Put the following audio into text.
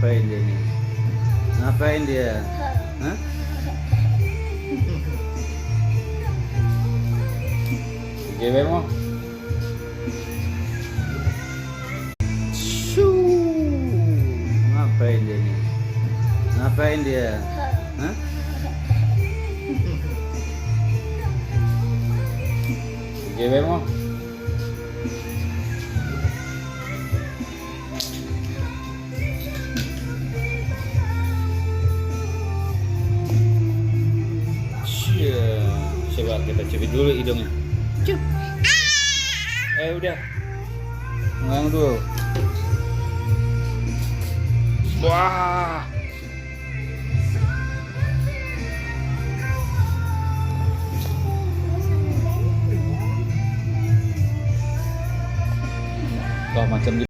Ngapain dia nih? Ngapain dia? Hah? GW mau? Ngapain dia nih? Ngapain dia? Hah? GW mau? Coba kita cubit dulu hidungnya. Cuk. Udah. Ngang dulu. Wah. Wah, macam